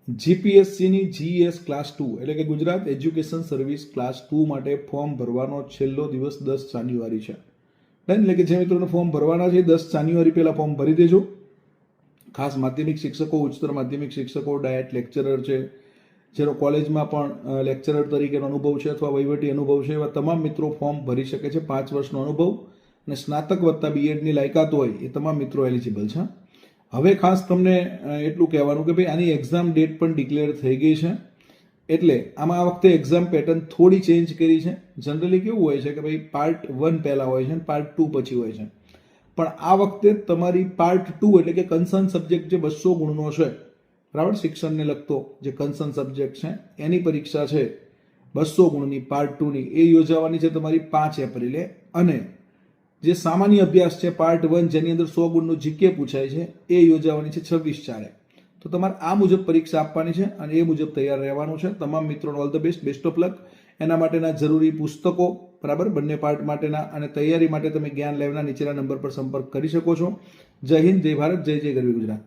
જીપીએસસીની GS class 2 એટલે કે Gujarat education service class 2 માટે ફોર્મ ભરવાનો છેલ્લો દિવસ 10 જાન્યુઆરી છે. એટલે કે જે મિત્રોને ફોર્મ ભરવાના છે 10 જાન્યુઆરી પહેલાં ફોર્મ ભરી દેજો. ખાસ માધ્યમિક શિક્ષકો, ઉચ્ચતર માધ્યમિક શિક્ષકો, ડાયટ લેક્ચરર છે, જેનો કોલેજમાં પણ લેક્ચરર તરીકેનો અનુભવ છે અથવા વહીવટી અનુભવ છે, એવા તમામ મિત્રો ફોર્મ ભરી શકે છે. 5 વર્ષનો અનુભવ અને સ્નાતક વત્તા બીએડની લાયકાત હોય એ તમામ મિત્રો એલિજિબલ છે. હવે ખાસ તમને એટલું કહેવાનું કે ભાઈ આની એક્ઝામ ડેટ પણ ડિક્લેર થઈ ગઈ છે. એટલે આમાં આ વખતે એક્ઝામ પેટર્ન થોડી ચેન્જ કરી છે. જનરલી કેવું હોય છે કે ભાઈ પાર્ટ 1 પહેલાં હોય છે અને પાર્ટ 2 પછી હોય છે. પણ આ વખતે તમારી પાર્ટ 2 એટલે કે કન્સર્ન સબ્જેક્ટ જે 200 ગુણનો છે, બરાબર, શિક્ષણને લગતો જે કન્સર્ન સબ્જેક્ટ છે એની પરીક્ષા છે 200 ગુણની પાર્ટ 2ની, એ યોજાવાની છે તમારી 5 એપ્રિલે. અને જે સામાન્ય અભ્યાસ છે પાર્ટ 1 જેની અંદર 100 ગુણનું જીકે પૂછાય છે એ યોજાવાની છે 26/4. તો તમારે આ મુજબ પરીક્ષા આપવાની છે અને એ મુજબ તૈયાર રહેવાનું છે. તમામ મિત્રોને all the best, best of luck. એના માટેના જરૂરી પુસ્તકો, બરાબર, બંને પાર્ટ માટેના અને તૈયારી માટે તમે જ્ઞાન લાઈવના નીચેના નંબર પર સંપર્ક કરી શકો છો. જય હિન્દ, જય ભારત, જય જય ગરવી ગુજરાત.